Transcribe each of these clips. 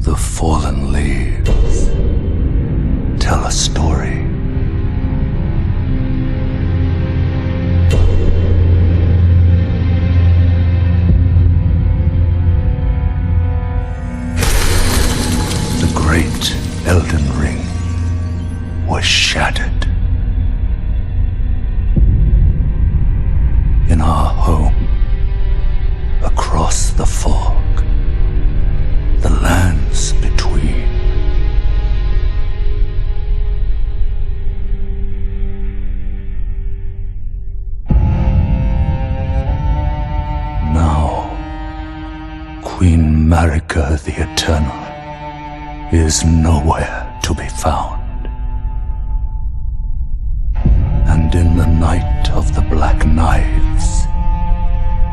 The fallen leaves tell a story. The great Elden Ring was shattered. In our home, across the fog, the lands between. Now, Queen Marika the Eternal is nowhere to be found. And in the night of the Black Knives,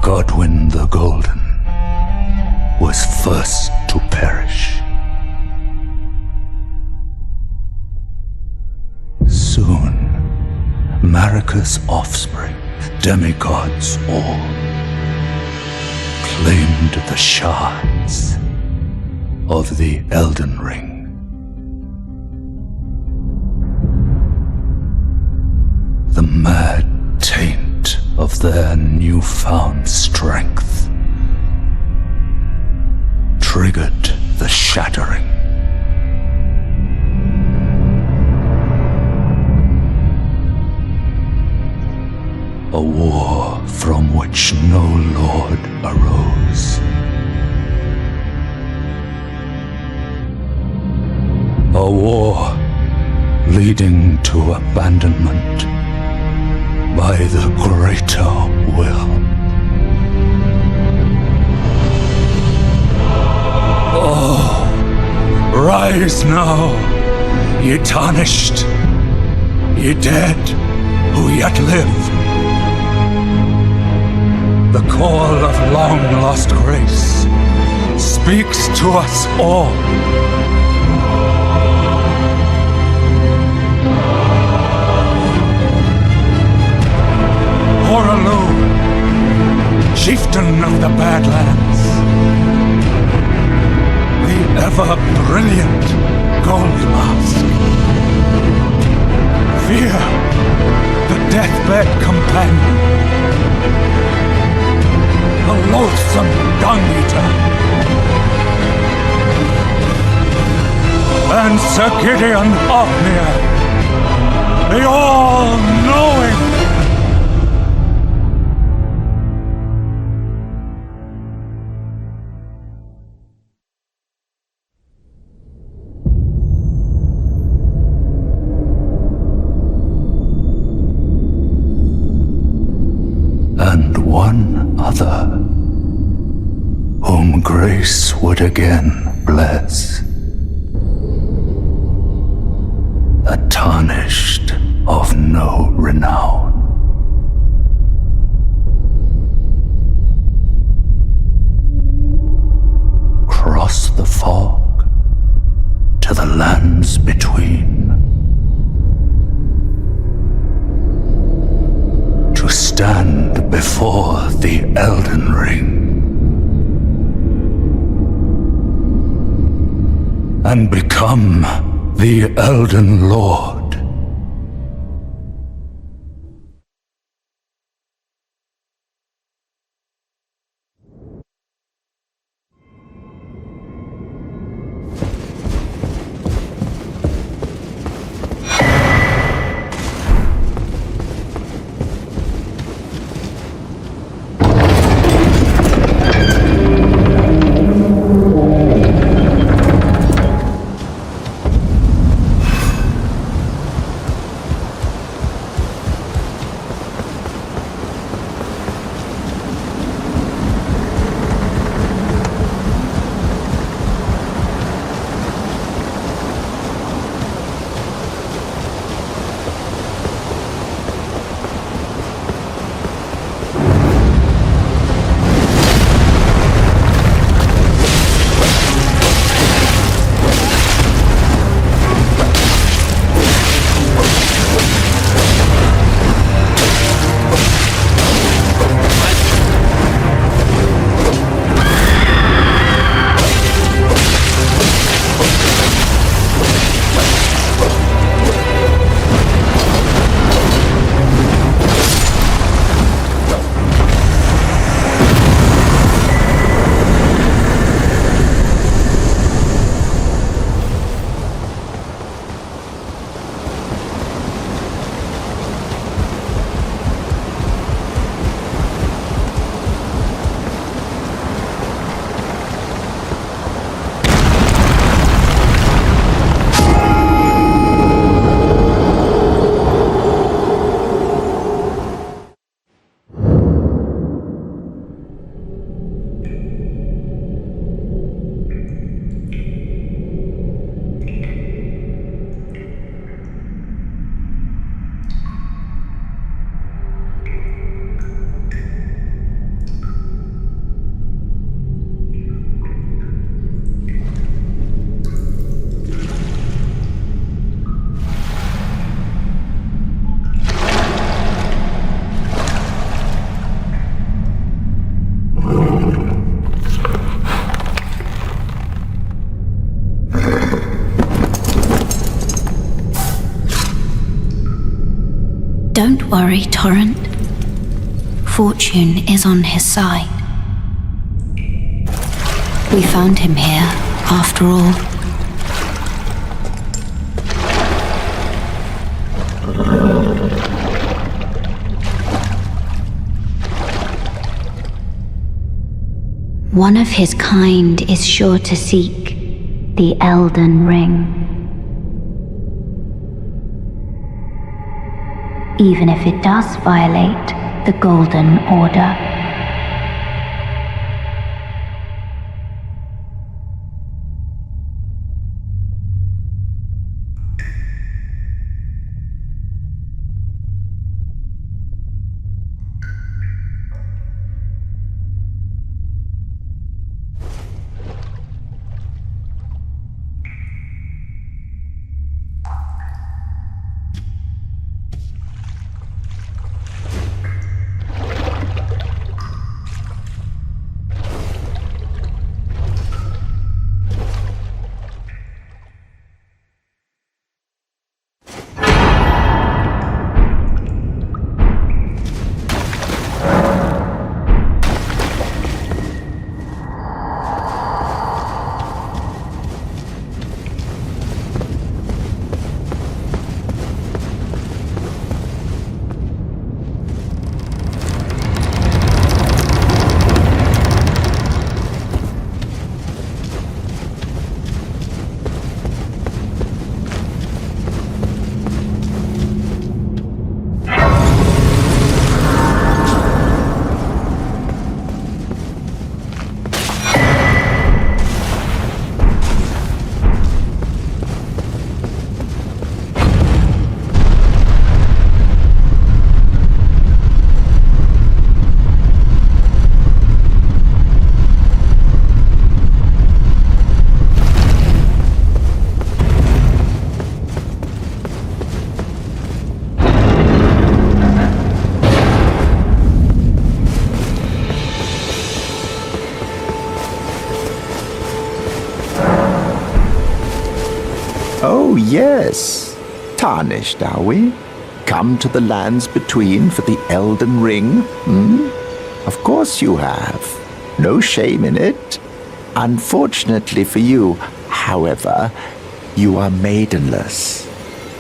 Godwyn the Golden was first to perish. Soon, Marika's offspring, demigods all, claimed the shards of the Elden Ring. The mad taint of their newfound strength triggered the shattering. A war from which no lord arose. A war leading to abandonment by the greater will. Oh, rise now, ye tarnished, ye dead who yet live. The call of long-lost grace speaks to us all. Oralu, chieftain of the Badlands, the ever-brilliant Gold Mask, Fear, the deathbed companion, the loathsome dung-eater, and Sir Gideon Ofnir, the all-knowing. And one other, whom grace would again bless, a tarnished of no renown. Cross the fog to the lands between, to stand before the Elden Ring and become the Elden Lord. Don't worry, Torrent. Fortune is on his side. We found him here, after all. One of his kind is sure to seek the Elden Ring. Even if it does violate the Golden Order. Oh, yes. Tarnished, are we? Come to the lands between for the Elden Ring, hmm? Of course you have. No shame in it. Unfortunately for you, however, you are maidenless.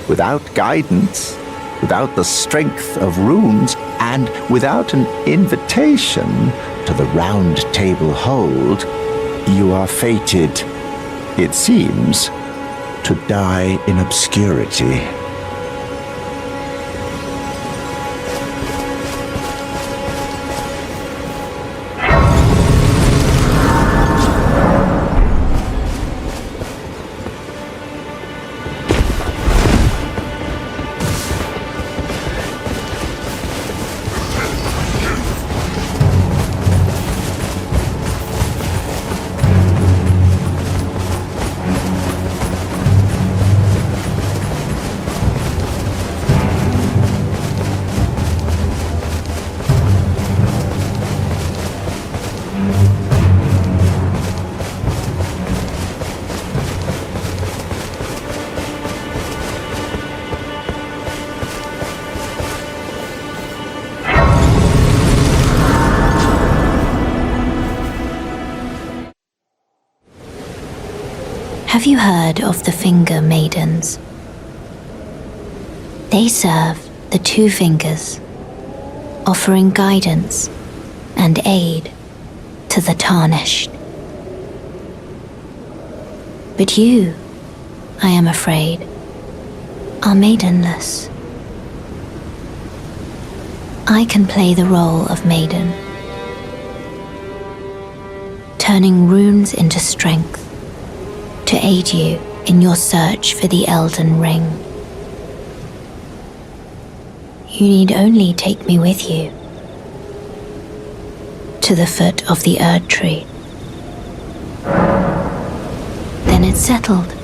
Without guidance, without the strength of runes, and without an invitation to the Round Table Hold, you are fated, it seems, to die in obscurity. Have you heard of the Finger Maidens? They serve the two fingers, offering guidance and aid to the tarnished. But you, I am afraid, are maidenless. I can play the role of maiden, turning runes into strength to aid you in your search for the Elden Ring. You need only take me with you to the foot of the Erdtree. Then it's settled.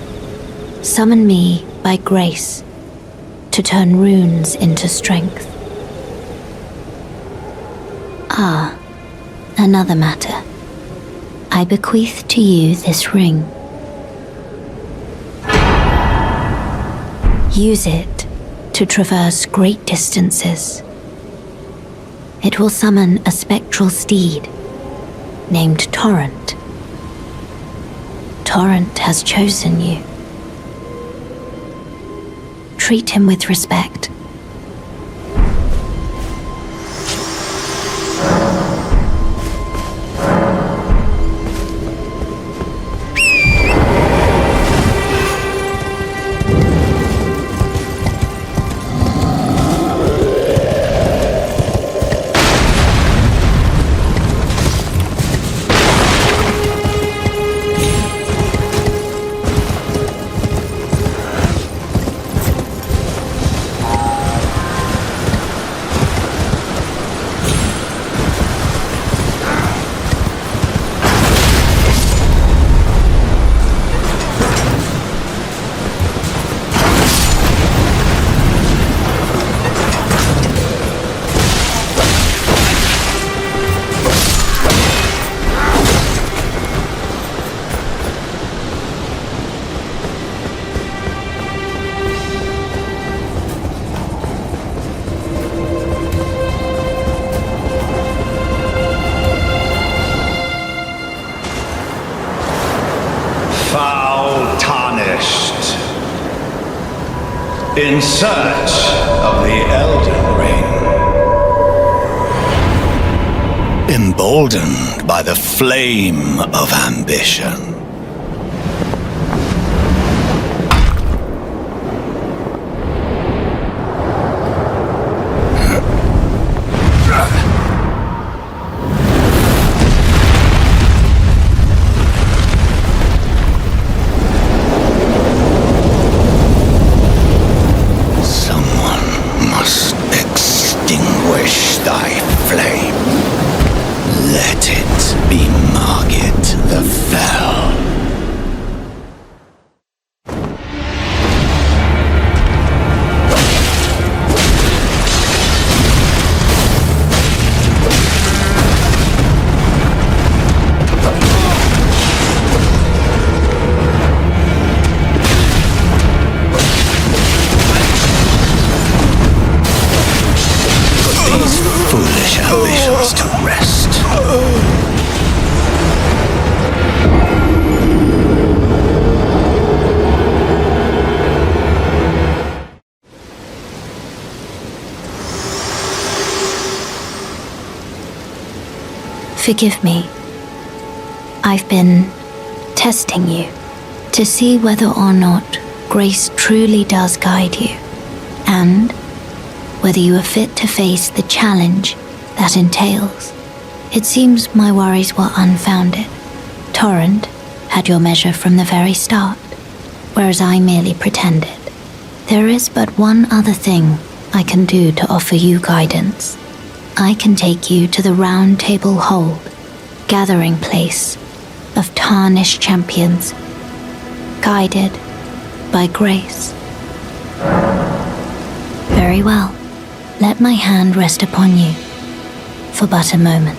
Summon me by grace to turn runes into strength. Ah, another matter. I bequeath to you this ring. Use it to traverse great distances. It will summon a spectral steed named Torrent. Torrent has chosen you. Treat him with respect. In search of the Elden Ring. Emboldened by the flame of ambition. Forgive me. I've been testing you to see whether or not grace truly does guide you, and whether you are fit to face the challenge that entails. It seems my worries were unfounded. Torrent had your measure from the very start, whereas I merely pretended. There is but one other thing I can do to offer you guidance. I can take you to the Round Table Hold, gathering place of tarnished champions, guided by grace. Very well. Let my hand rest upon you for but a moment.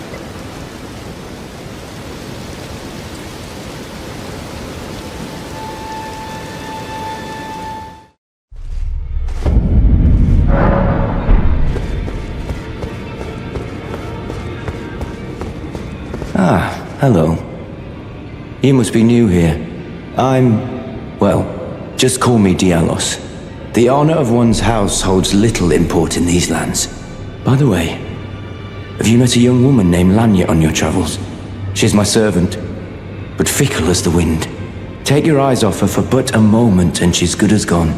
Ah, hello. You must be new here. Well, just call me Dialos. The honor of one's house holds little import in these lands. By the way, have you met a young woman named Lanya on your travels? She's my servant, but fickle as the wind. Take your eyes off her for but a moment and she's good as gone.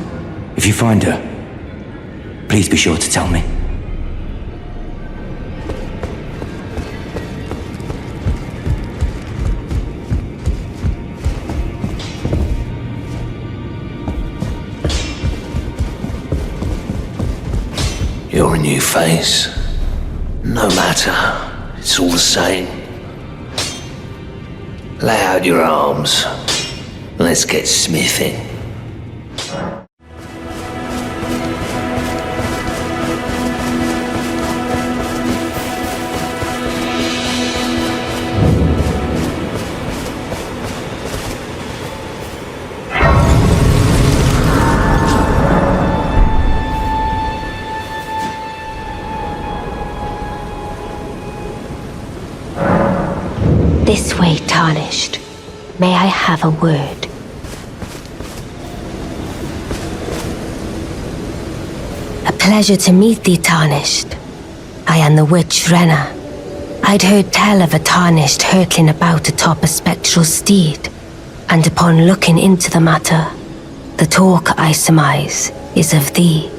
If you find her, please be sure to tell me. You're a new face. No matter, it's all the same. Lay out your arms. Let's get smithing. Tarnished. May I have a word? A pleasure to meet thee, Tarnished. I am the witch Renna. I'd heard tell of a Tarnished hurtling about atop a spectral steed, and upon looking into the matter, the talk, I surmise, is of thee.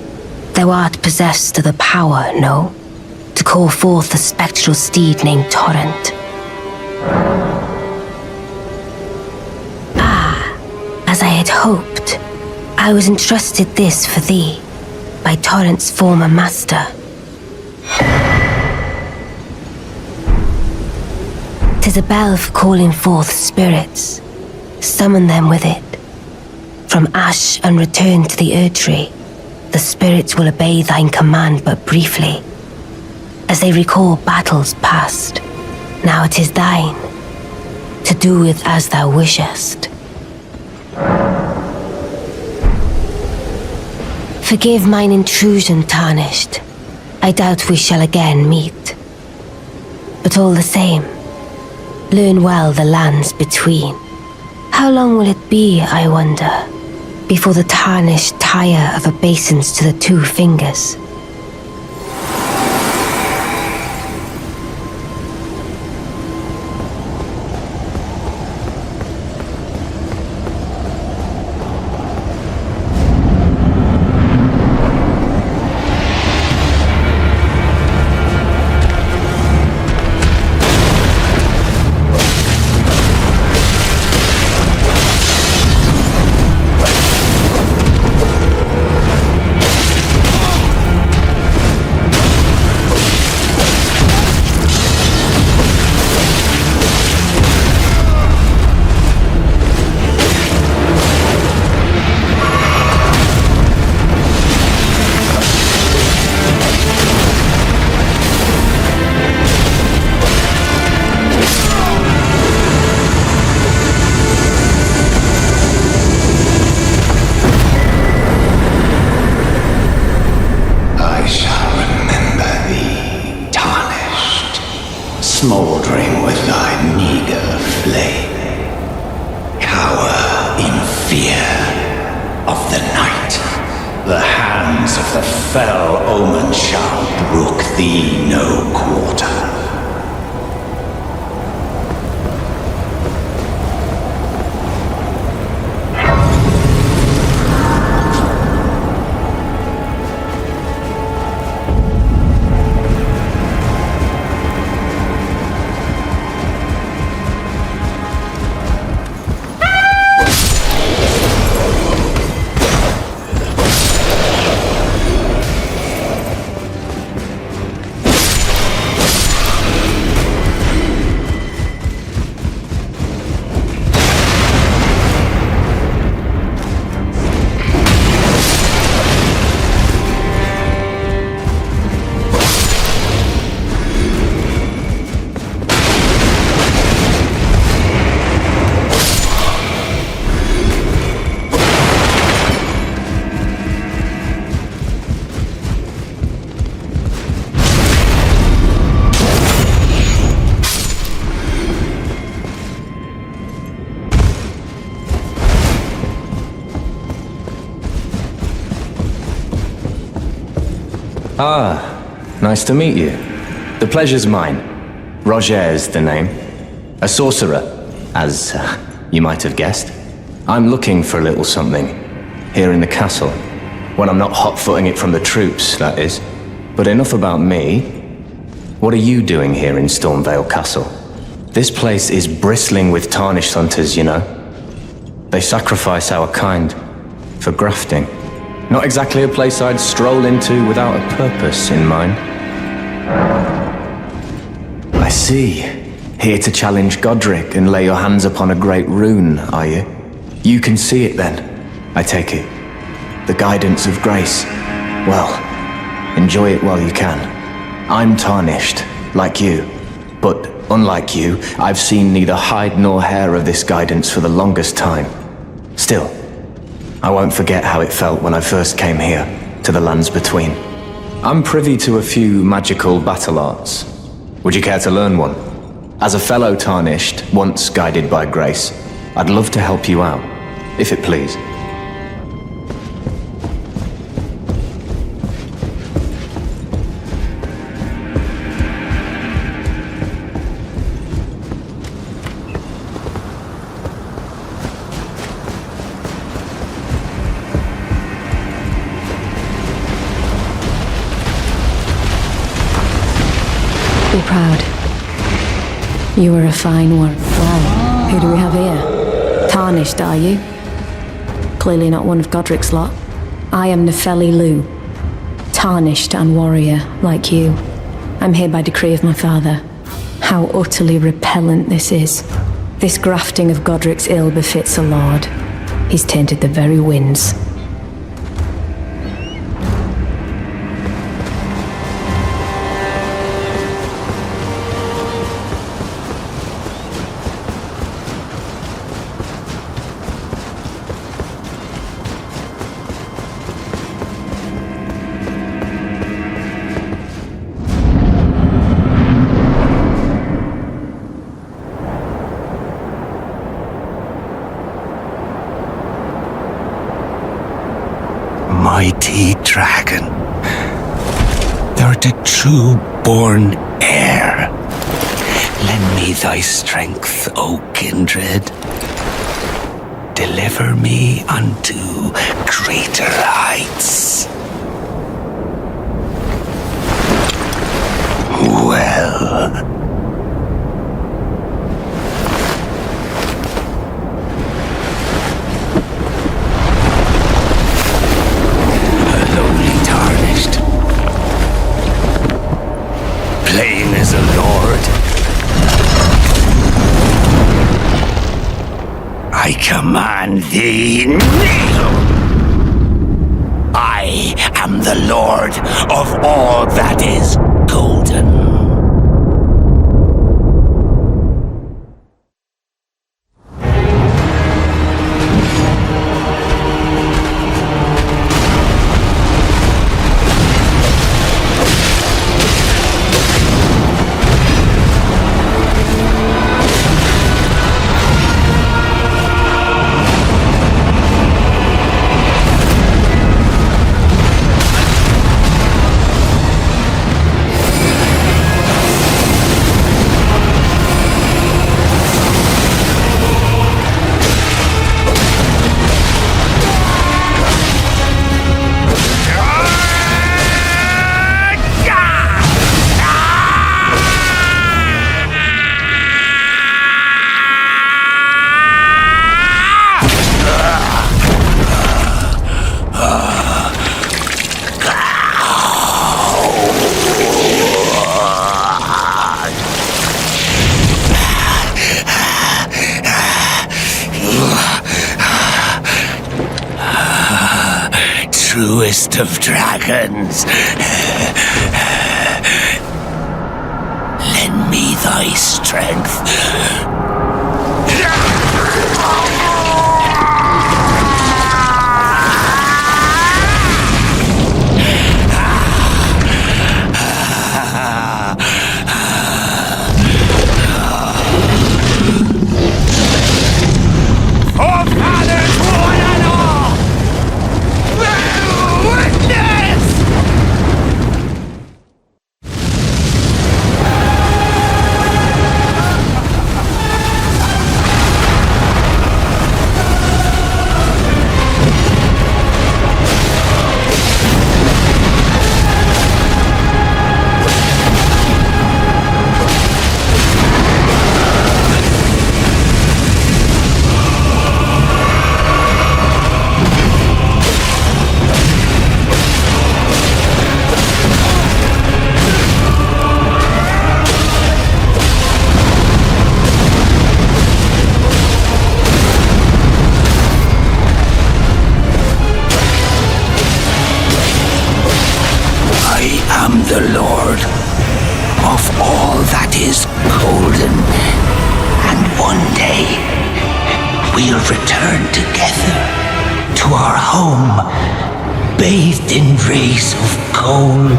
Thou art possessed of the power, no? To call forth a spectral steed named Torrent. As I had hoped, I was entrusted this for thee by Torrent's former master. 'Tis a bell for calling forth spirits. Summon them with it. From ash and return to the Erdtree, the spirits will obey thine command but briefly, as they recall battles past. Now it is thine, to do with as thou wishest. Forgive mine intrusion, Tarnished. I doubt we shall again meet. But all the same, learn well the lands between. How long will it be, I wonder, before the Tarnished tire of obeisance to the two fingers? Smouldering with thy meager flame, cower in fear of the night. The hands of the fell omen shall brook thee no quarter. Nice to meet you. The pleasure's mine. Roger's the name. A sorcerer, as you might have guessed. I'm looking for a little something here in the castle. When I'm not hot-footing it from the troops, that is. But enough about me. What are you doing here in Stormvale Castle? This place is bristling with tarnished hunters, you know. They sacrifice our kind for grafting. Not exactly a place I'd stroll into without a purpose in mind. I see. Here to challenge Godric and lay your hands upon a great rune, are you? You can see it then, I take it. The guidance of grace. Well, enjoy it while you can. I'm tarnished, like you. But unlike you, I've seen neither hide nor hair of this guidance for the longest time. Still, I won't forget how it felt when I first came here, to the lands between. I'm privy to a few magical battle arts. Would you care to learn one? As a fellow Tarnished, once guided by grace, I'd love to help you out, if it please. Be proud. You are a fine one. Well, who do we have here? Tarnished, are you? Clearly not one of Godric's lot. I am Nefeli Lu. Tarnished and warrior, like you. I'm here by decree of my father. How utterly repellent this is. This grafting of Godric's ill befits a lord. He's tainted the very winds. Mighty dragon, thou'rt a true-born heir. Lend me thy strength, O kindred. Deliver me unto greater heights. Well... Plain as a lord. I command thee, kneel! I am the lord of all that is golden. Truest of dragons, lend me thy strength. The Lord of all that is golden, and one day we'll return together to our home, bathed in rays of gold.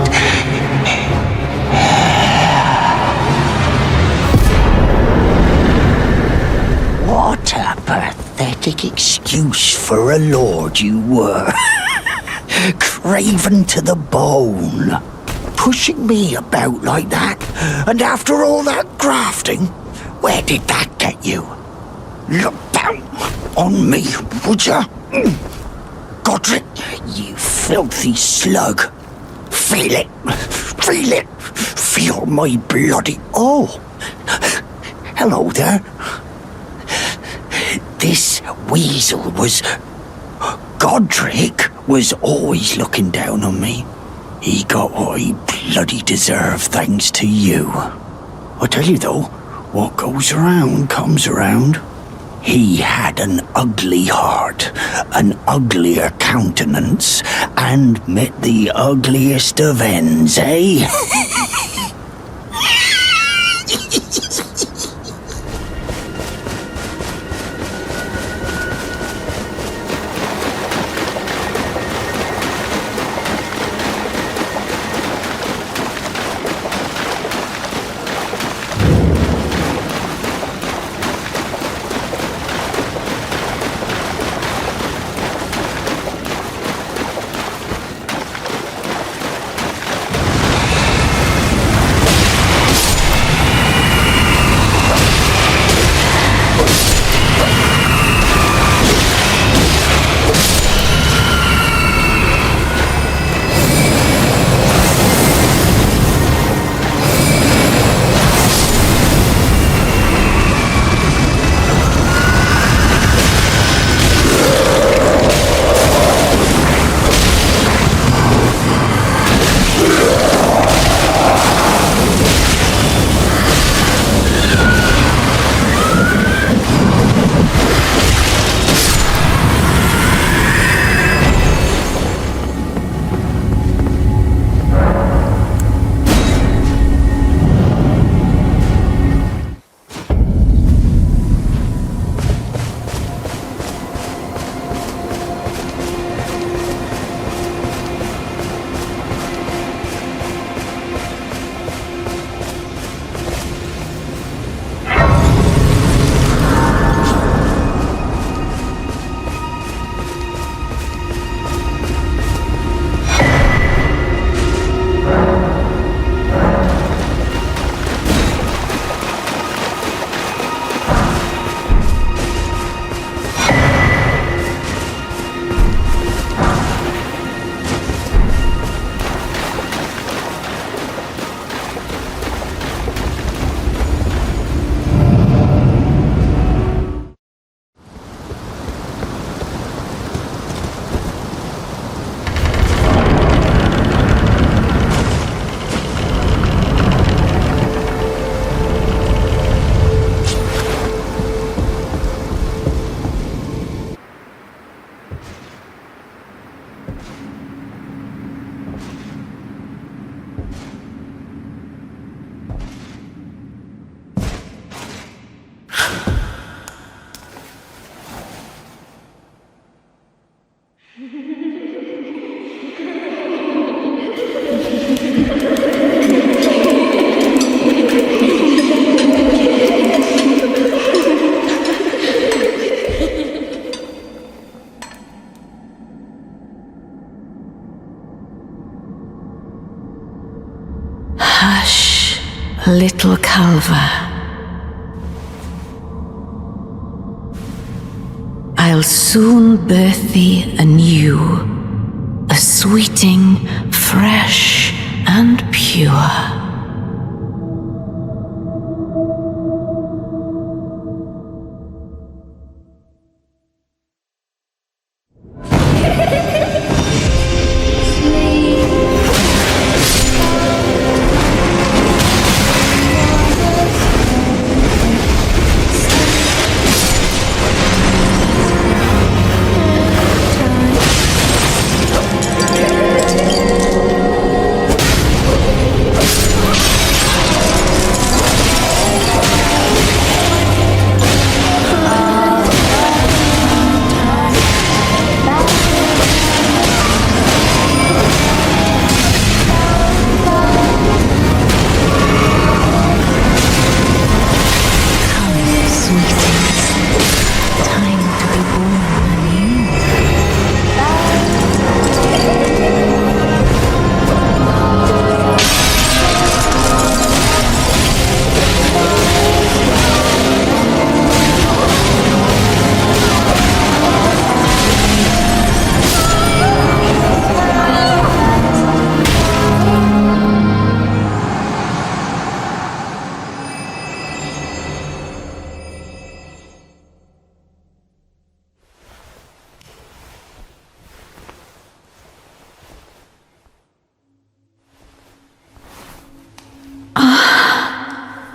pathetic excuse for a lord you were. Craven to the bone. Pushing me about like that, and after all that grafting, where did that get you? Look down on me, would ya? Godric, you filthy slug. Feel it, feel it, feel my bloody... Oh, hello there. This weasel was... Godric was always looking down on me. He got what he bloody deserved thanks to you. I tell you though, what goes around comes around. He had an ugly heart, an uglier countenance, and met the ugliest of ends, eh? Little Calva. I'll soon birth thee anew, a sweeting, fresh and pure.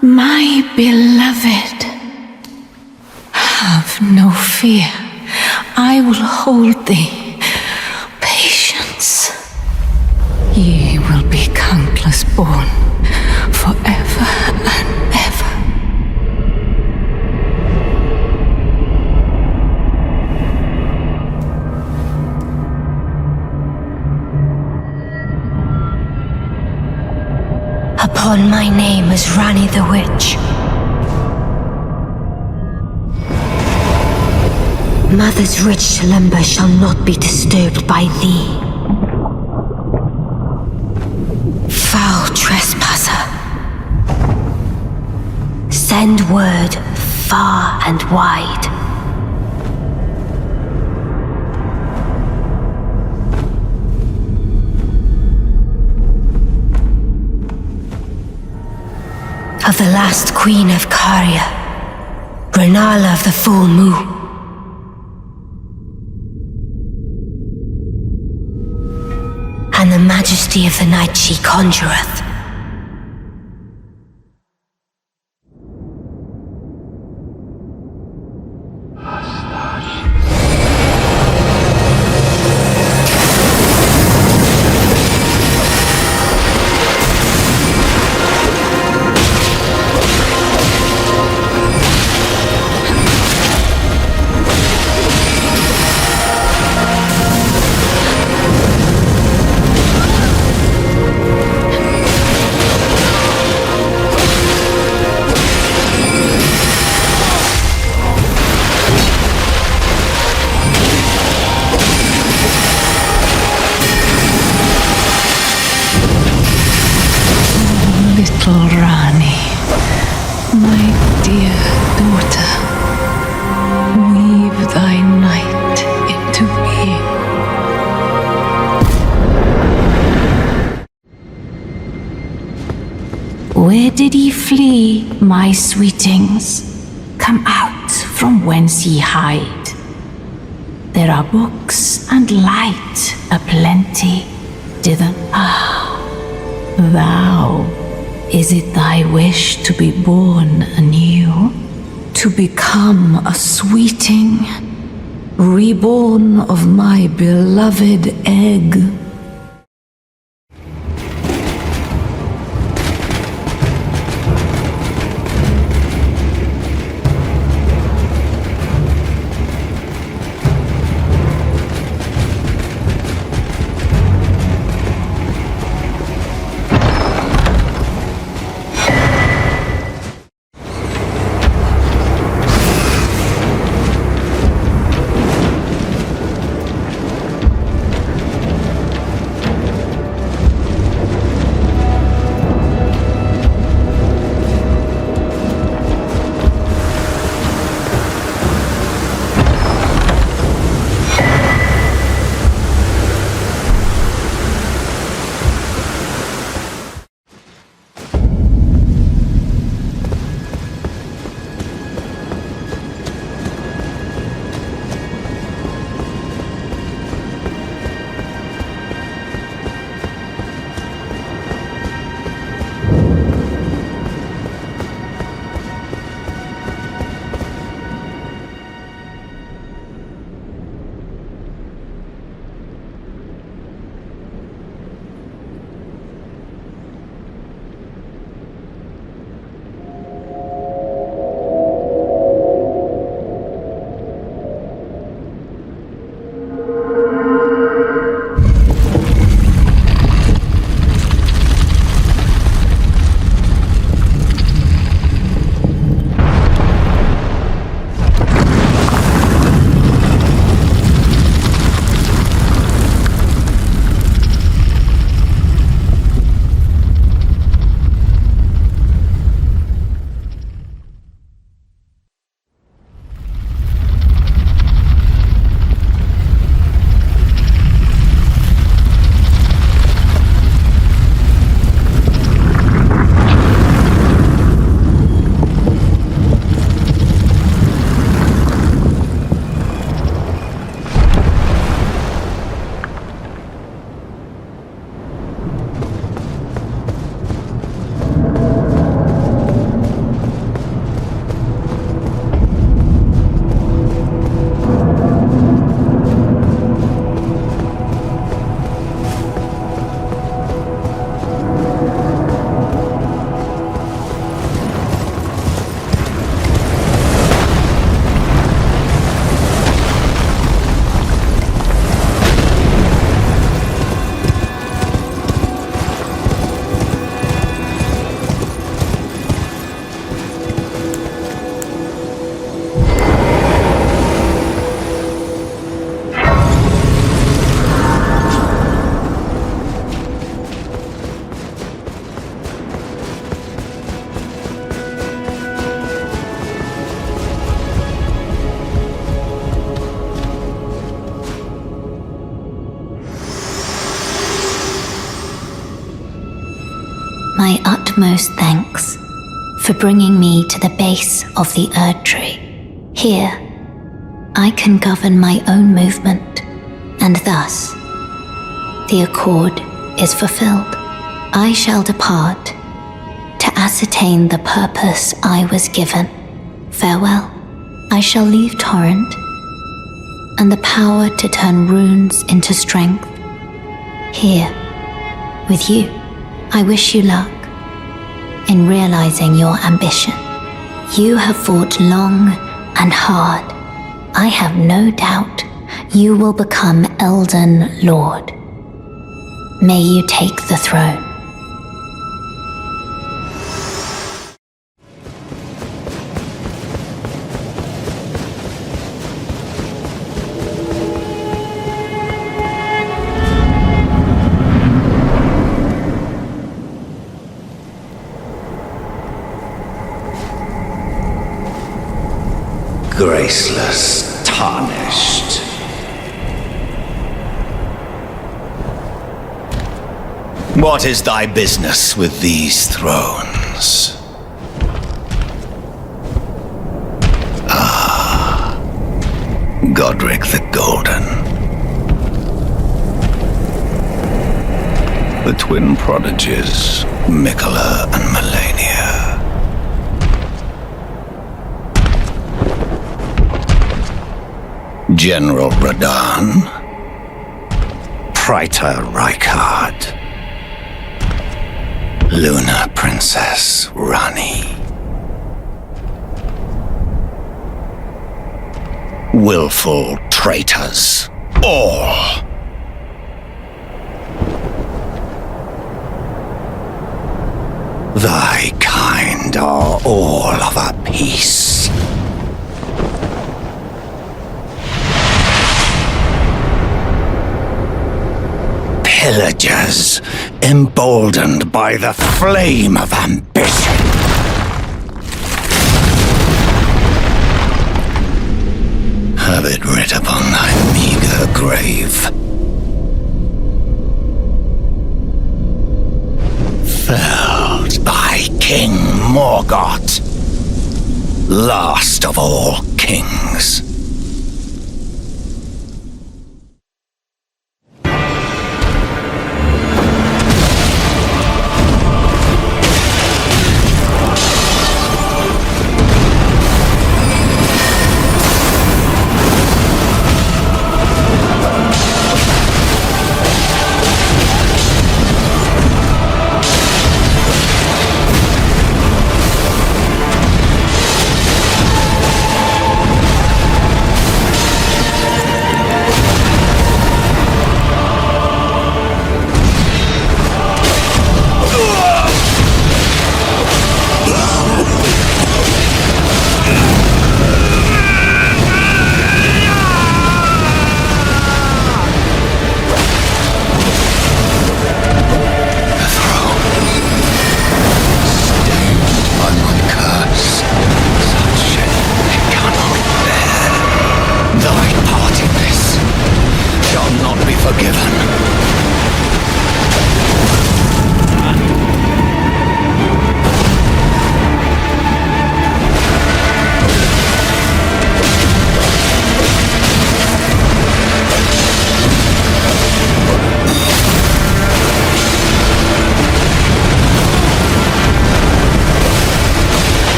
My beloved, have no fear. I will hold thee. Patience. Ye will be countless born forever and ever. Upon my name as Rani the Witch. Mother's rich slumber shall not be disturbed by thee. Foul trespasser. Send word far and wide. Of the last queen of Caria, Renala of the full moon. And the majesty of the night she conjureth. Little Rani, my dear daughter, weave thy night into being. Where did ye flee, my sweetings? Come out from whence ye hide. There are books and light aplenty, dither. Thou, is it thy wish to be born anew? To become a sweeting, reborn of my beloved egg? my utmost thanks for bringing me to the base of the Erdtree. Here, I can govern my own movement, and thus, the accord is fulfilled. I shall depart to ascertain the purpose I was given. Farewell. I shall leave Torrent and the power to turn runes into strength. Here, with you, I wish you luck in realizing your ambition. You have fought long and hard. I have no doubt you will become Elden Lord. May you take the throne. Graceless, tarnished. What is thy business with these thrones? Ah, Godric the Golden. The twin prodigies, Mikola and Melania. General Radahn, Praetor Rykard, Luna Princess Rani, willful traitors, all. Thy kind are all of a piece. Pillagers, emboldened by the flame of ambition. Have it writ upon thy meager grave. Felled by King Morgoth, last of all kings.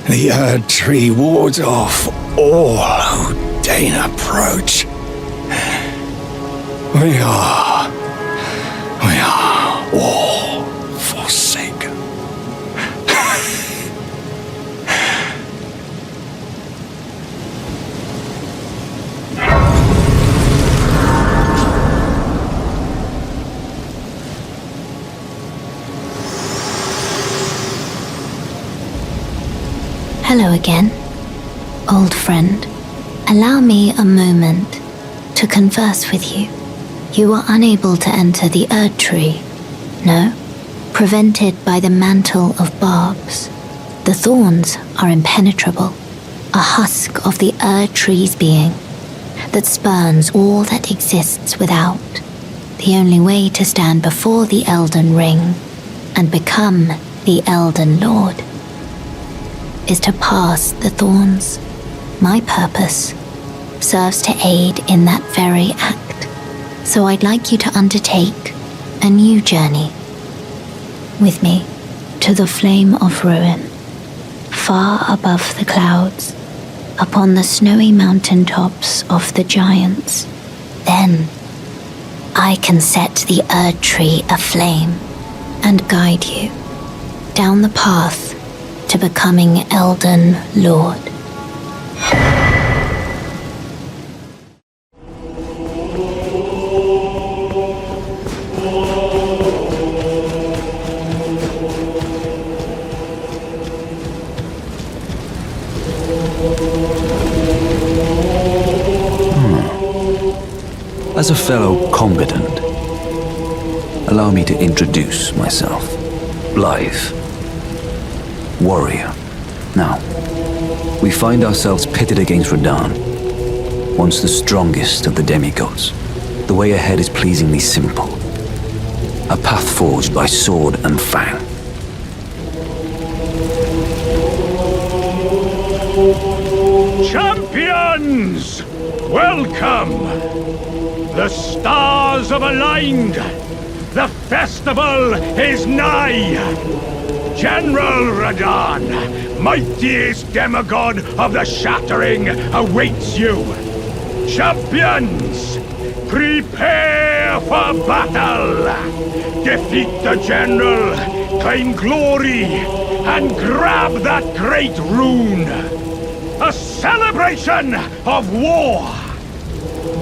The Erdtree wards off all who deign approach. We are all forsaken. Hello again, old friend. Allow me a moment to converse with you. You are unable to enter the Erdtree. No, prevented by the mantle of barbs. The thorns are impenetrable, a husk of the Erdtree's being that spurns all that exists without. The only way to stand before the Elden Ring and become the Elden Lord is to pass the thorns. My purpose serves to aid in that very act, so I'd like you to undertake a new journey with me to the Flame of Ruin, far above the clouds, upon the snowy mountain tops of the giants. Then I can set the Erdtree aflame and guide you down the path to becoming Elden Lord. As a fellow combatant, allow me to introduce myself. Blithe. Warrior. Now, we find ourselves pitted against Radahn, once the strongest of the demigods. The way ahead is pleasingly simple. A path forged by sword and fang. Champions! Welcome! The stars have aligned! The festival is nigh! General Radahn, mightiest demigod of the Shattering, awaits you! Champions! Prepare for battle! Defeat the general, claim glory, and grab that great rune! A celebration of war!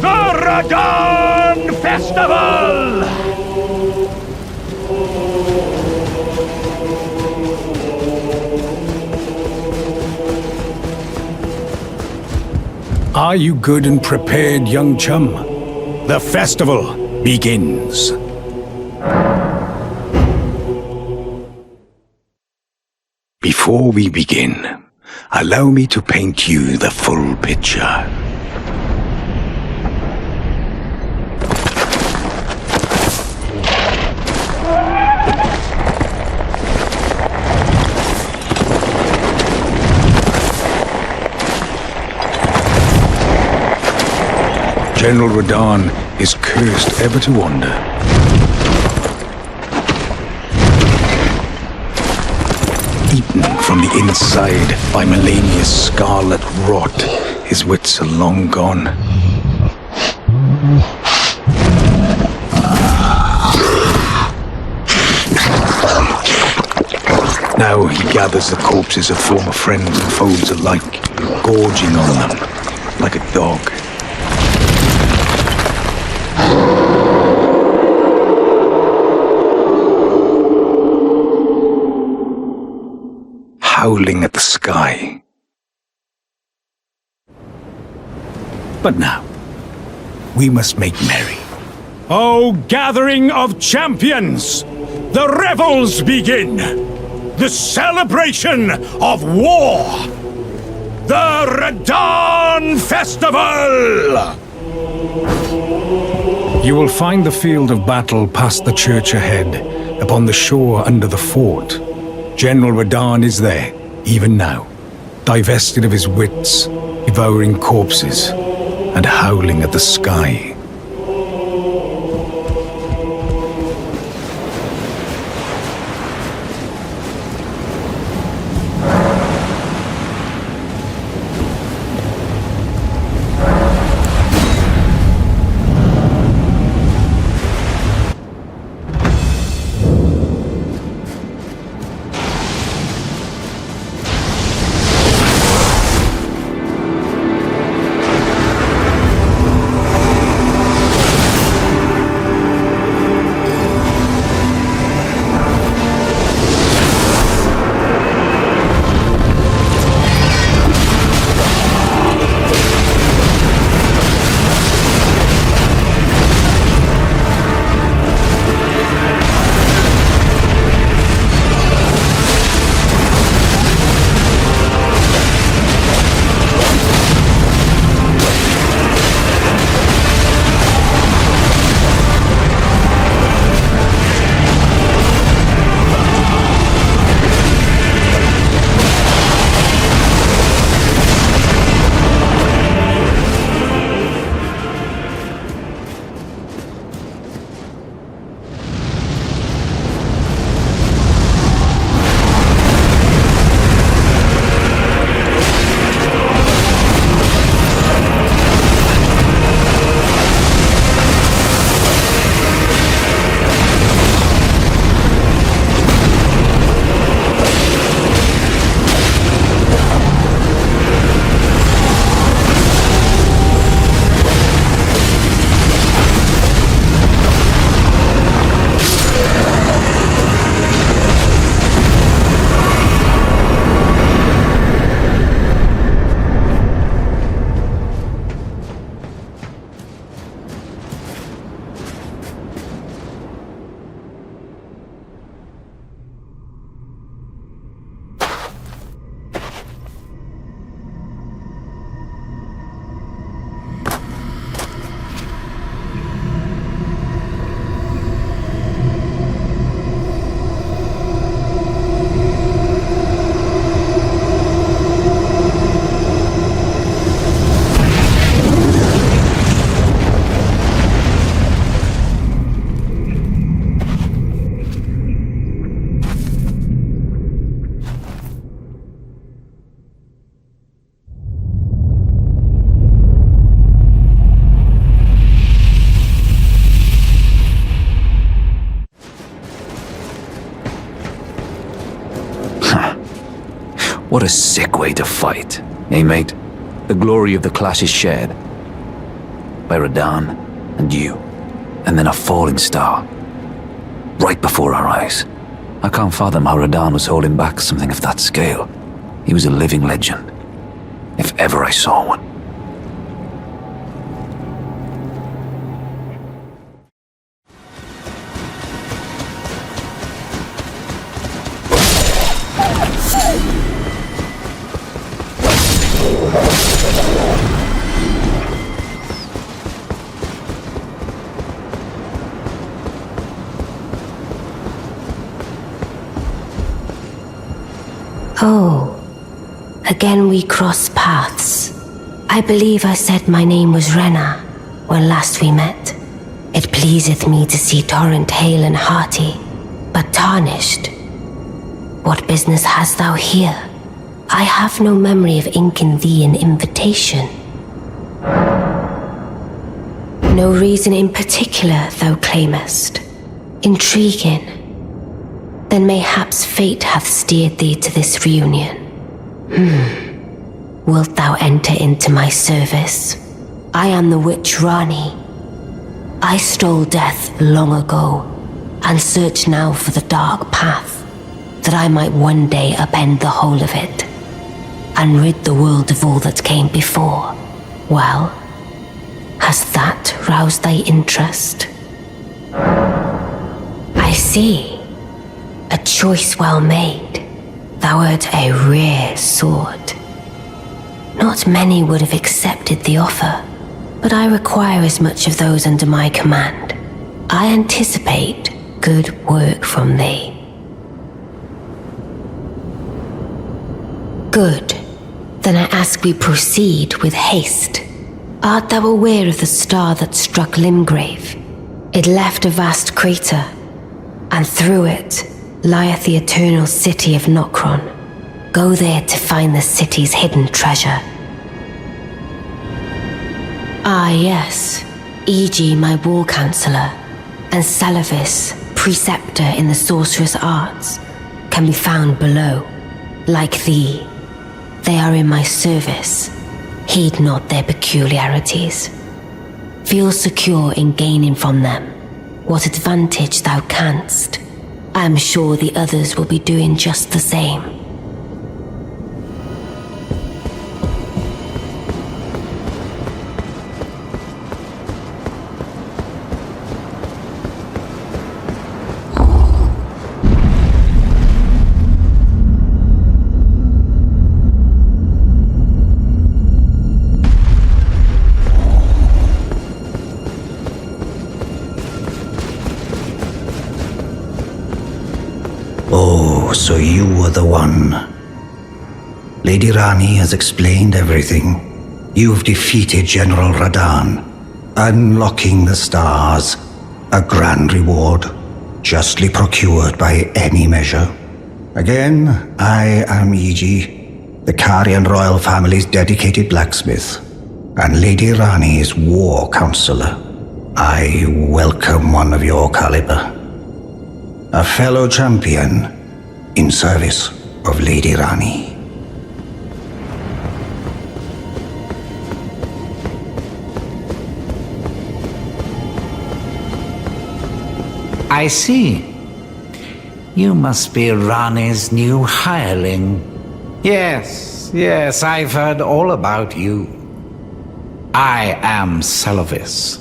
The Radahn Festival! Are you good and prepared, young chum? The festival begins. Before we begin, allow me to paint you the full picture. General Radahn is cursed ever to wander. Eaten from the inside by Melania's scarlet rot, his wits are long gone. Now he gathers the corpses of former friends and foes alike, gorging on them like a dog. Howling at the sky. But now, we must make merry. O gathering of champions! The revels begin! The celebration of war! The Radahn Festival! You will find the field of battle past the church ahead, upon the shore under the fort. General Radahn is there, even now, divested of his wits, devouring corpses, and howling at the sky. What a sick way to fight, eh, mate? The glory of the clash is shared by Radahn and you, and then a falling star, right before our eyes. I can't fathom how Radahn was holding back something of that scale. He was a living legend, if ever I saw one. Oh, again we cross paths. I believe I said my name was Rena when last we met. It pleaseth me to see Torrent hale and hearty, but tarnished. What business hast thou here? I have no memory of inking thee an invitation. No reason in particular thou claimest. Intriguing. Then mayhaps fate hath steered thee to this reunion. Wilt thou enter into my service? I am the witch Rani. I stole death long ago, and search now for the dark path, that I might one day upend the whole of it, and rid the world of all that came before. Well, has that roused thy interest? I see. A choice well made. Thou art a rare sword. Not many would have accepted the offer, but I require as much of those under my command. I anticipate good work from thee. Good. Then I ask we proceed with haste. Art thou aware of the star that struck Limgrave? It left a vast crater, and through it lieth the eternal city of Nokron. Go there to find the city's hidden treasure. Ah yes, E.g. my war counselor, and Salavis, preceptor in the sorcerer's arts, can be found below. Like thee, they are in my service. Heed not their peculiarities. Feel secure in gaining from them what advantage thou canst. I am sure the others will be doing just the same. Oh, so you were the one. Lady Rani has explained everything. You've defeated General Radahn, unlocking the stars. A grand reward, justly procured by any measure. Again, I am E.g., the Karian royal family's dedicated blacksmith, and Lady Rani's war counselor. I welcome one of your caliber. A fellow champion in service of Lady Rani. I see. You must be Rani's new hireling. Yes, I've heard all about you. I am Salavis,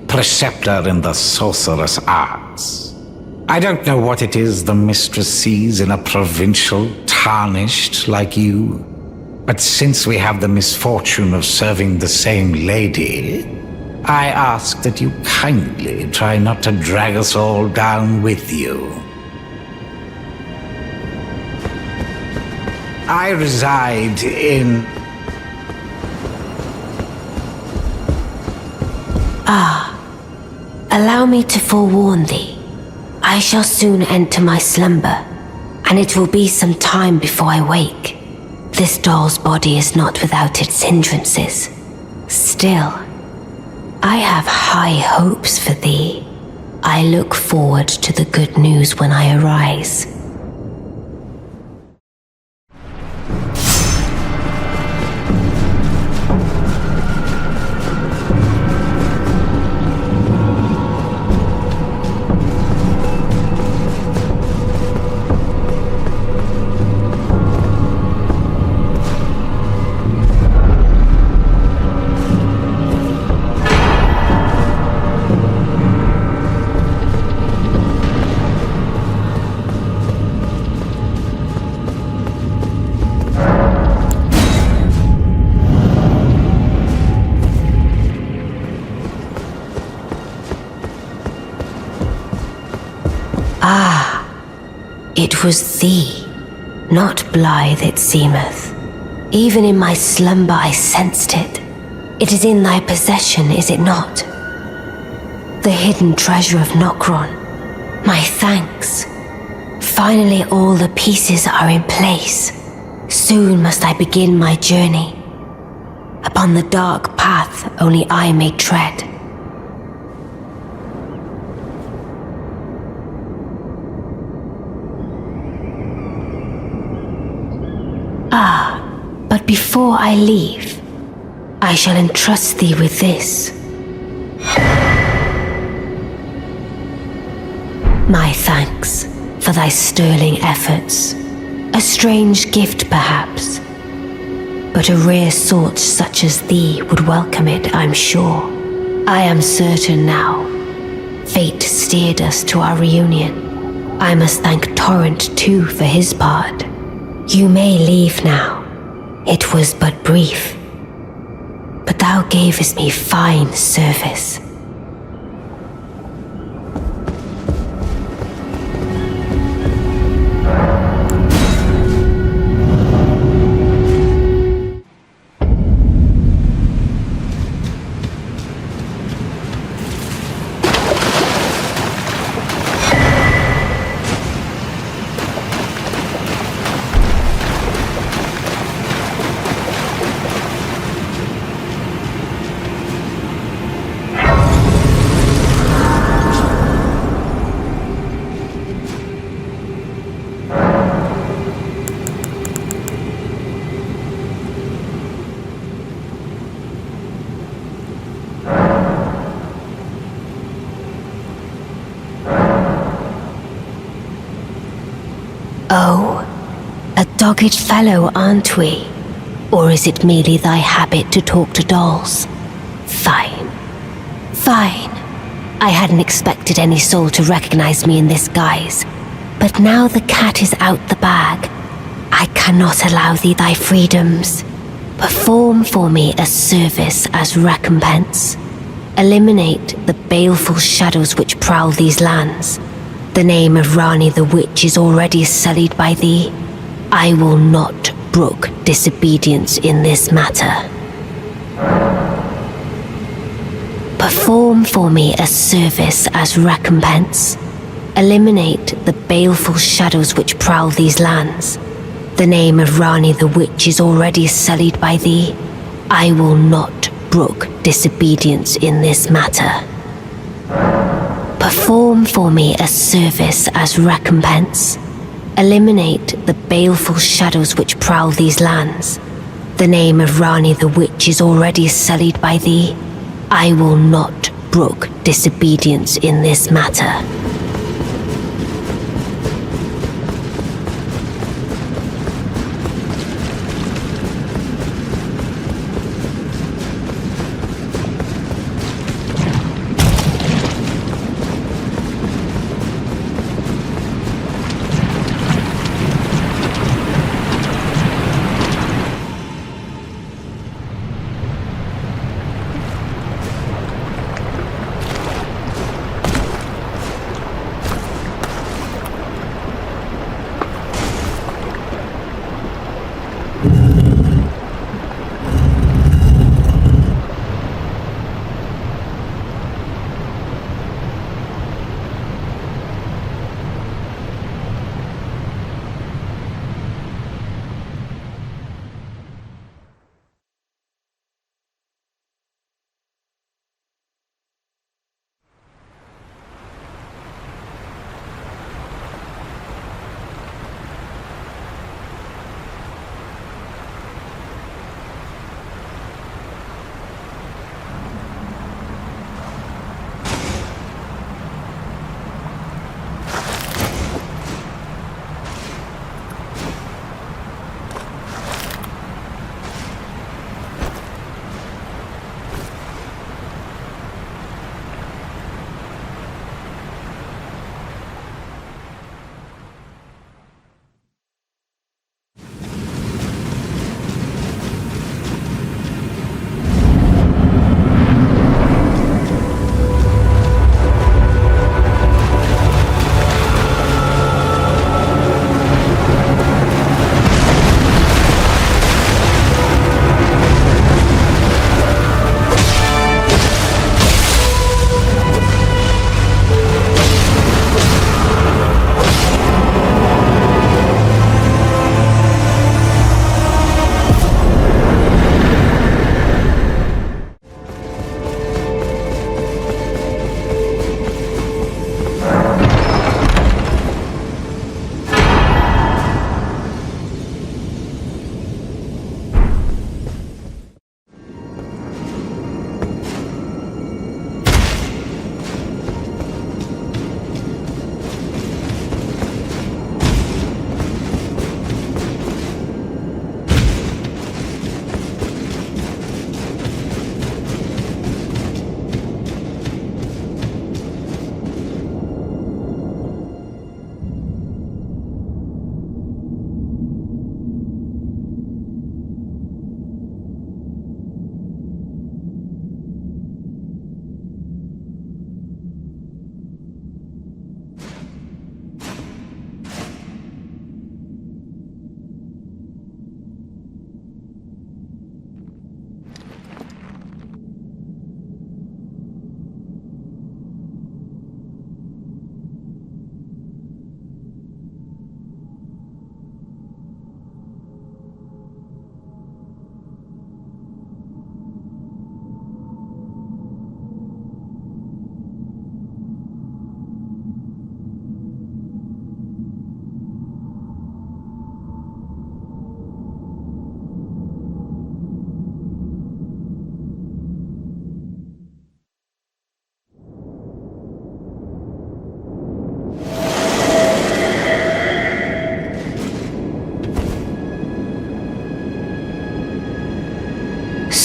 preceptor in the sorcerer's arts. I don't know what it is the mistress sees in a provincial tarnished like you, but since we have the misfortune of serving the same lady, I ask that you kindly try not to drag us all down with you. I reside in... Allow me to forewarn thee. I shall soon enter my slumber, and it will be some time before I wake. This doll's body is not without its hindrances. Still, I have high hopes for thee. I look forward to the good news when I arise. It was thee, not blithe it seemeth. Even in my slumber I sensed it. It is in thy possession, is it not? The hidden treasure of Nokron. My thanks. Finally all the pieces are in place. Soon must I begin my journey. Upon the dark path only I may tread. But before I leave, I shall entrust thee with this. My thanks for thy sterling efforts. A strange gift, perhaps, but a rare sort such as thee would welcome it, I'm sure. I am certain now. Fate steered us to our reunion. I must thank Torrent too for his part. You may leave now. It was but brief, but thou gavest me fine service. Oh, a dogged fellow, aren't we? Or is it merely thy habit to talk to dolls? Fine. Fine. I hadn't expected any soul to recognize me in this guise. But now the cat is out the bag. I cannot allow thee thy freedoms. Perform for me a service as recompense. Eliminate the baleful shadows which prowl these lands. The name of Rani the Witch is already sullied by thee. I will not brook disobedience in this matter. Perform for me a service as recompense. Eliminate the baleful shadows which prowl these lands. The name of Rani the Witch is already sullied by thee. I will not brook disobedience in this matter. Perform for me a service as recompense. Eliminate the baleful shadows which prowl these lands. The name of Rani the Witch is already sullied by thee. I will not brook disobedience in this matter.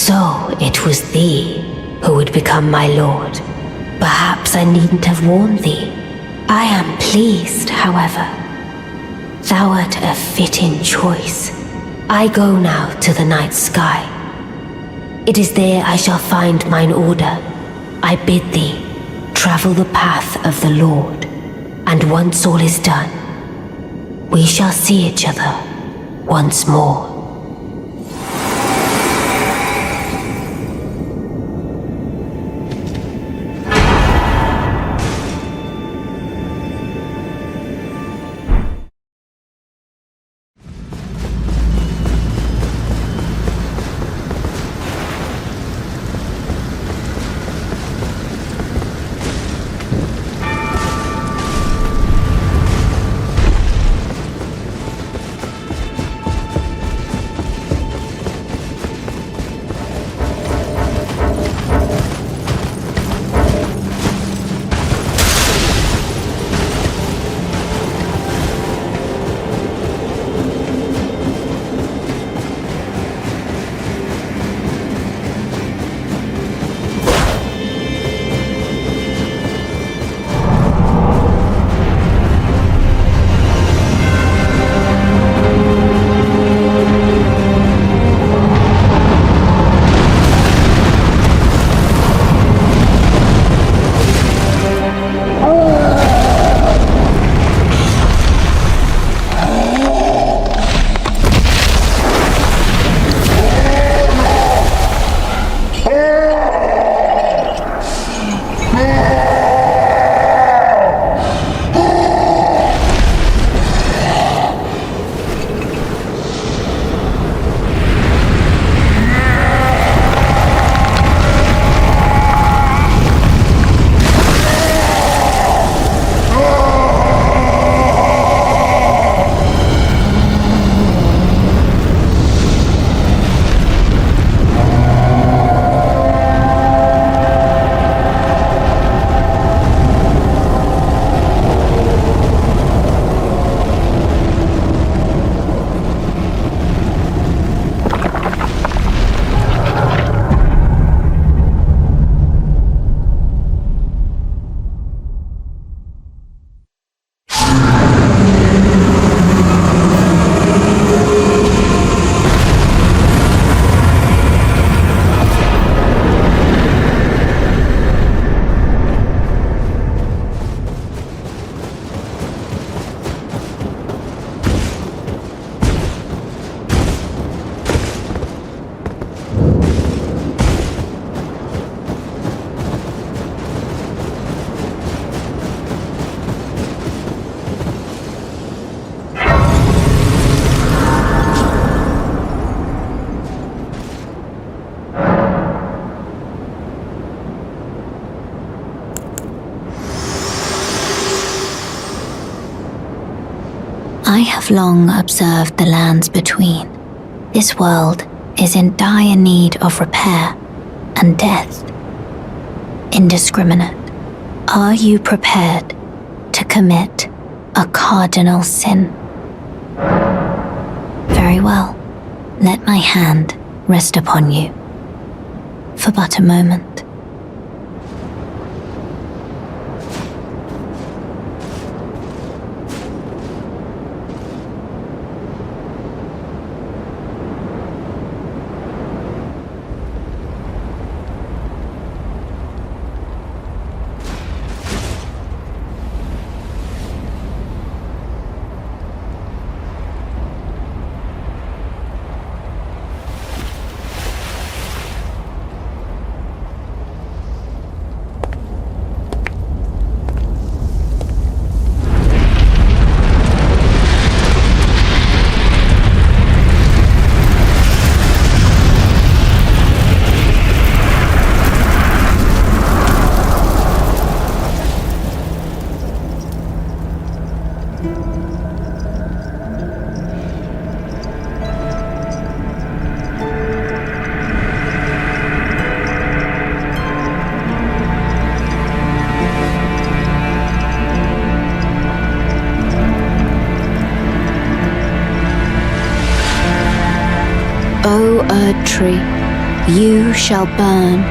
So it was thee who would become my lord. Perhaps I needn't have warned thee. I am pleased, however. Thou art a fitting choice. I go now to the night sky. It is there I shall find mine order. I bid thee travel the path of the Lord, and once all is done, we shall see each other once more. I have long observed the lands between. This world is in dire need of repair and death. Indiscriminate. Are you prepared to commit a cardinal sin? Very well. Let my hand rest upon you for but a moment. O Erdtree, You shall burn.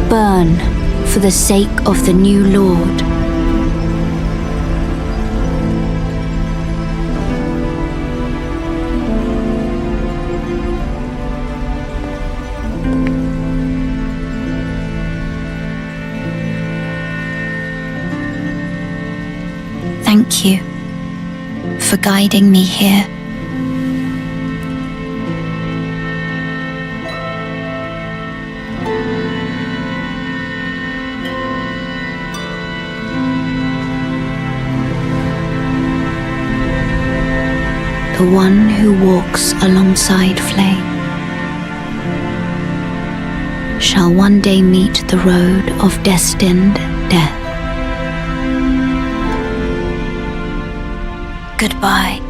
Burn for the sake of the new Lord. Thank you for guiding me here. The one who walks alongside flame shall one day meet the road of destined death. Goodbye.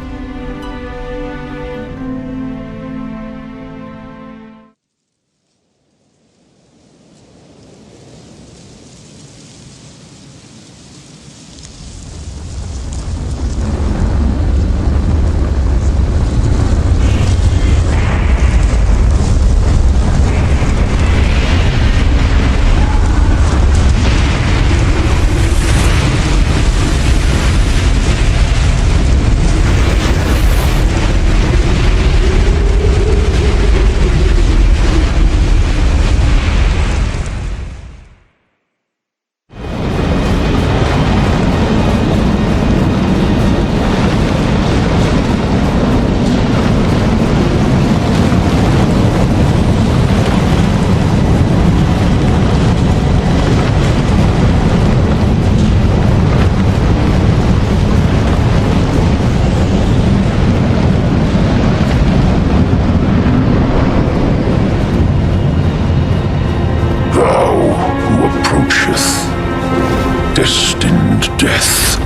Destined death.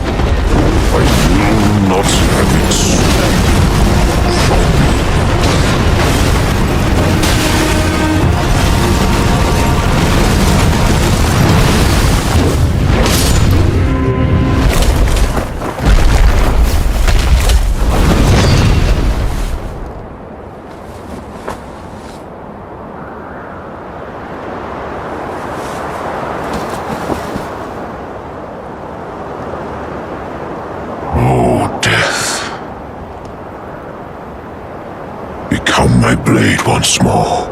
I will not have it stolen from me. Become my blade once more.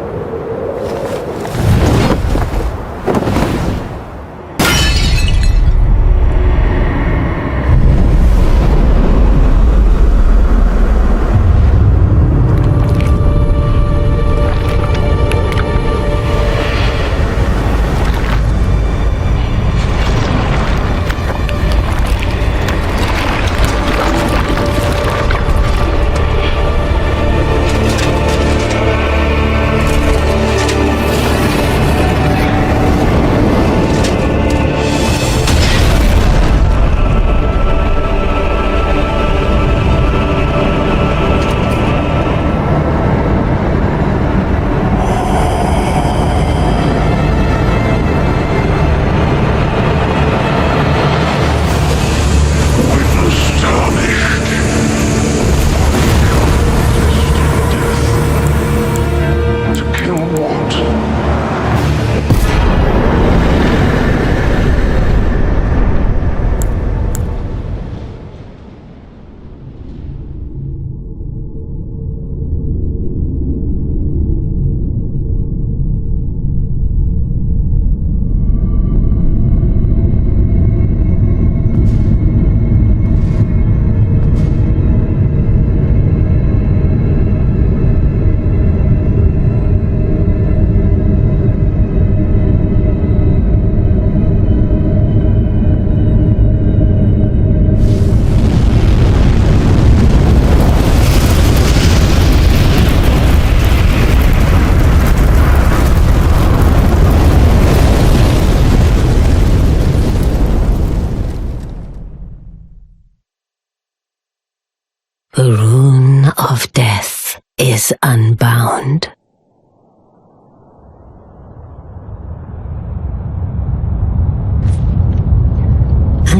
The rune of death is unbound.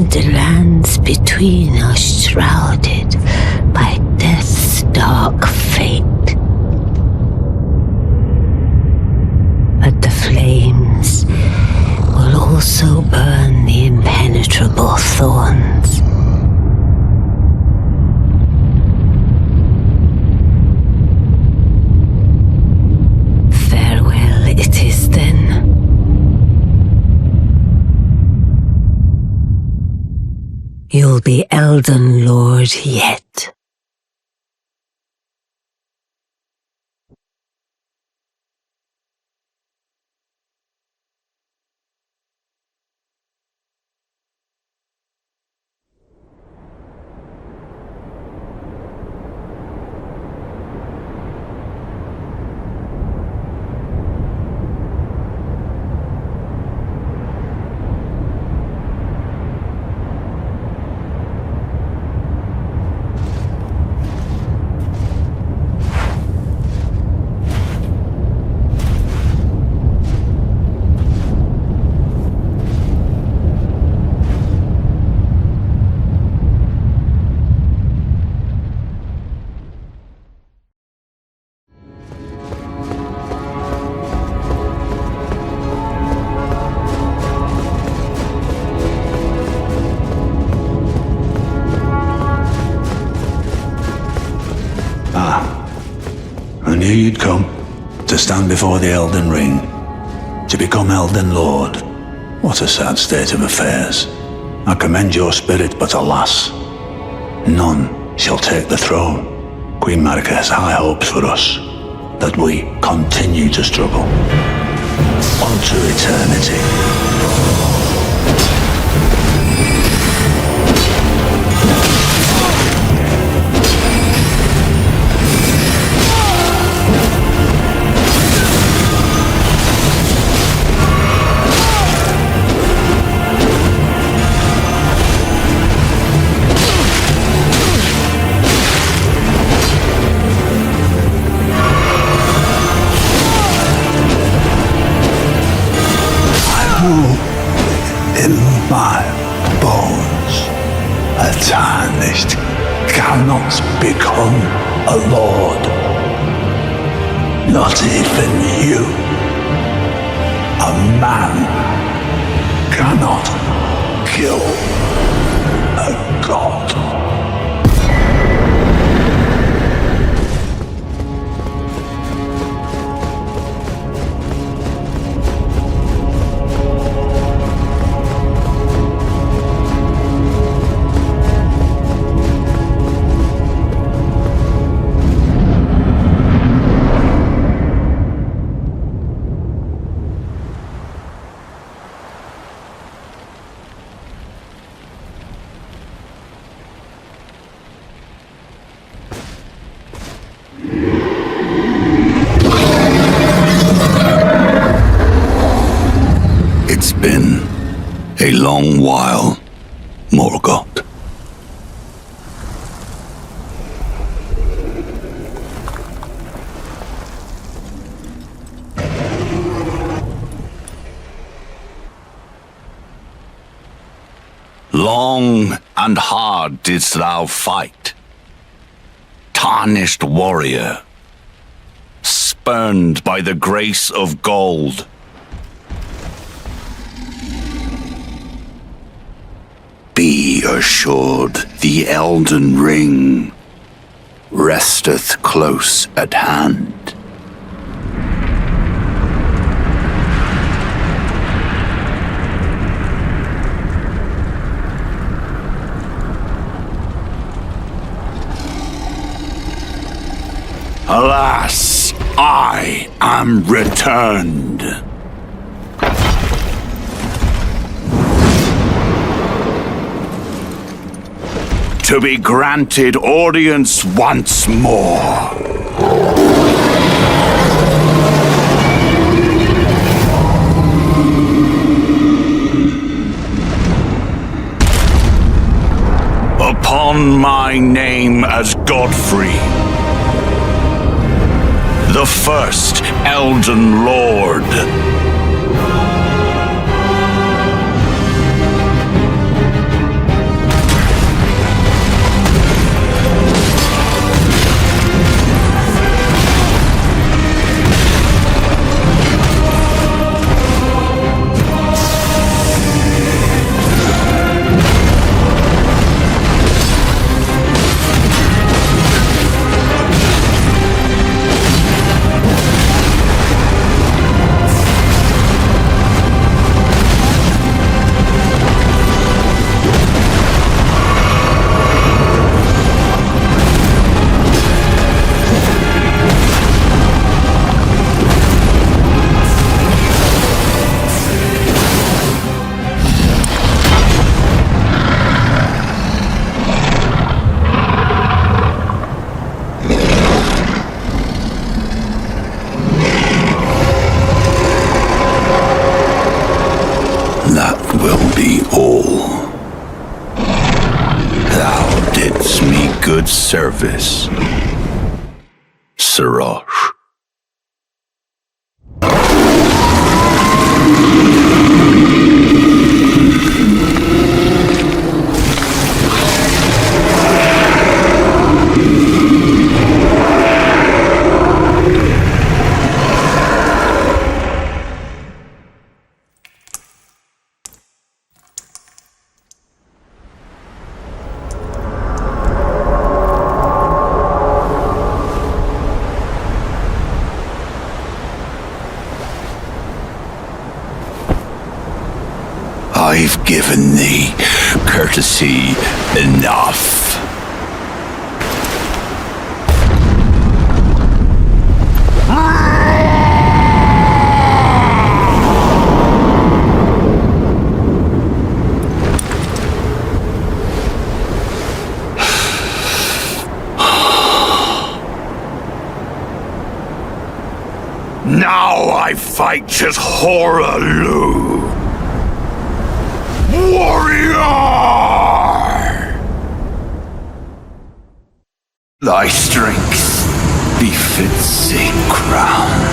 and the lands between are shrouded by death's dark fate. But the flames will also burn the impenetrable thorns. Farewell it is then. You'll be Elden Lord yet. I knew you'd come to stand before the Elden Ring, to become Elden Lord. What a sad state of affairs. I commend your spirit, but alas, none shall take the throne. Queen Marika has high hopes for us, that we continue to struggle. Unto eternity. In my bones, a tarnished cannot become a lord. Not even you. A man cannot kill a god. It's been a long while, Morgoth. Long and hard didst thou fight, tarnished warrior, spurned by the grace of gold. Be assured the Elden Ring resteth close at hand. Alas, I am returned. To be granted audience once more. Upon my name as Godfrey, the first Elden Lord. service. Siraj. I've given thee courtesy enough. Now I fight as Horalu. Warrior! Thy strength befits a crown.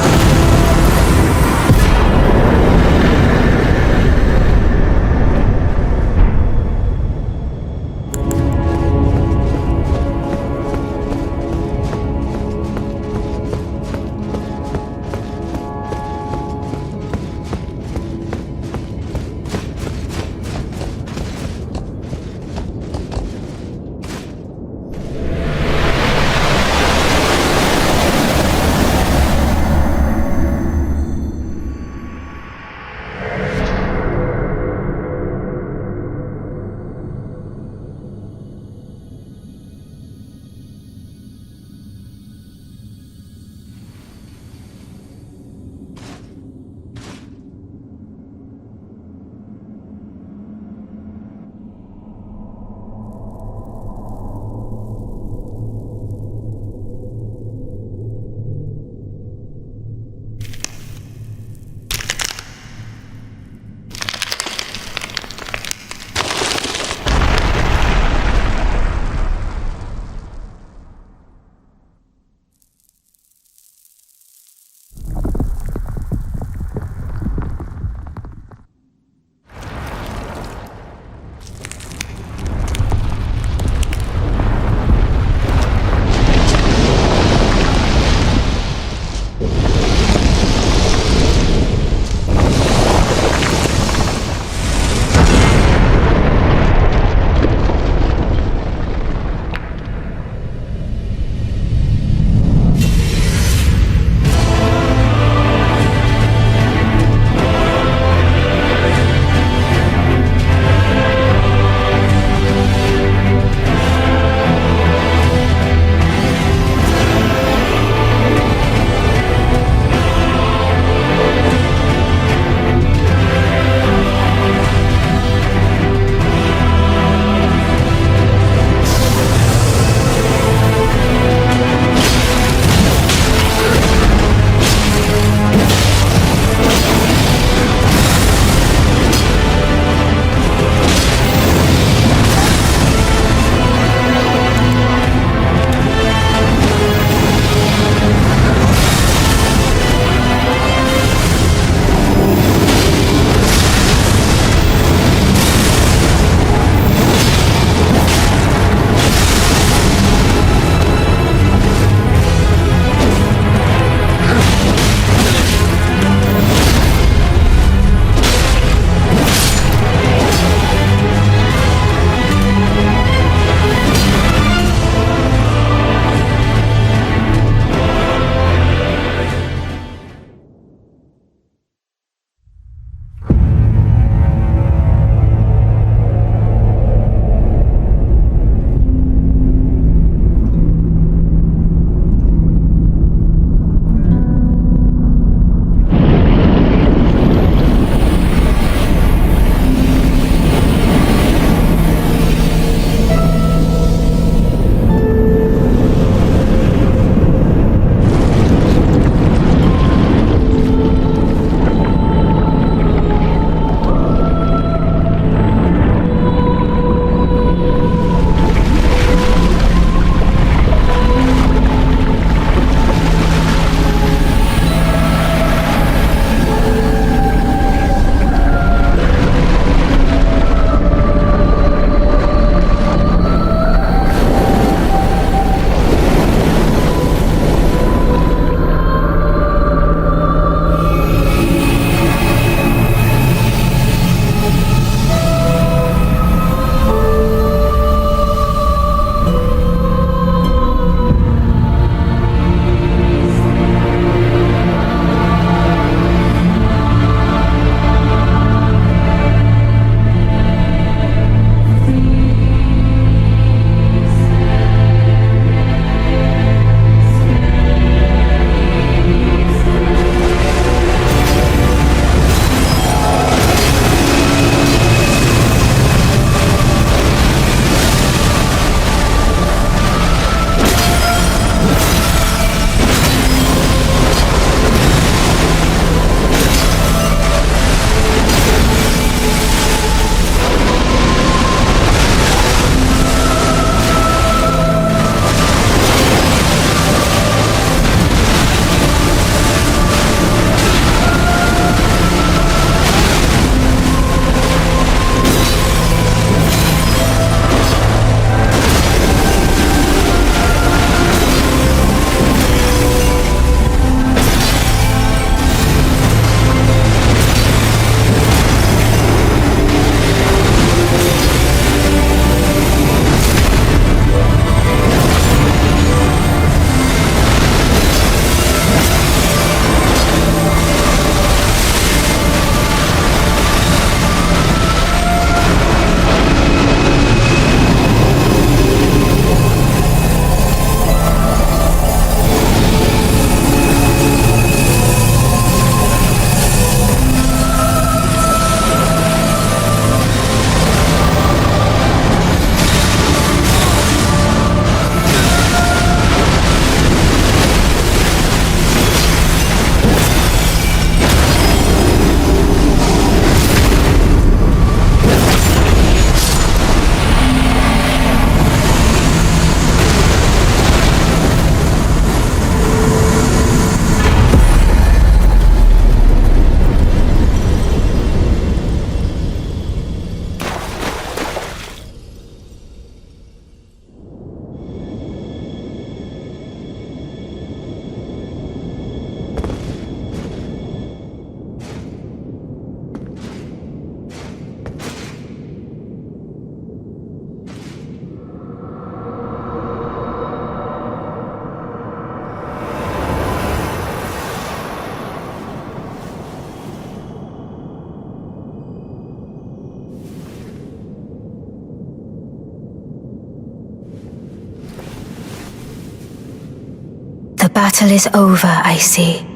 battle is over, I see.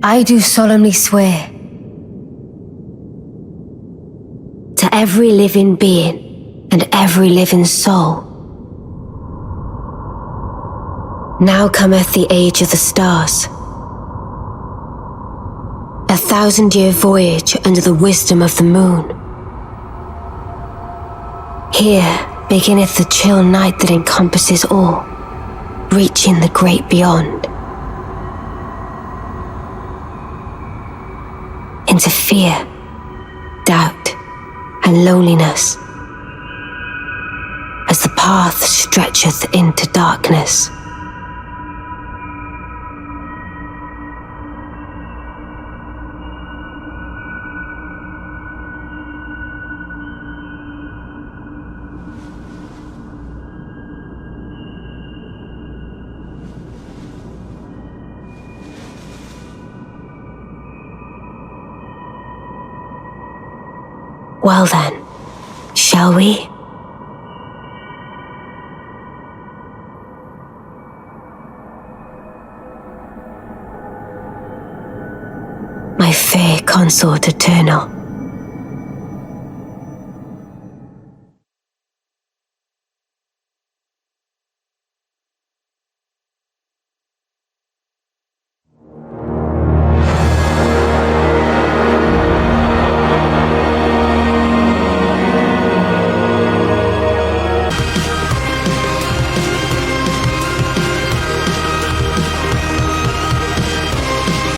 I do solemnly swear to every living being and every living soul. Now cometh the age of the stars, 1,000-year voyage under the wisdom of the moon. Here beginneth the chill night that encompasses all, reaching the great beyond. Into fear, doubt, and loneliness, as the path stretcheth into darkness. Well then, shall we? My fair consort eternal,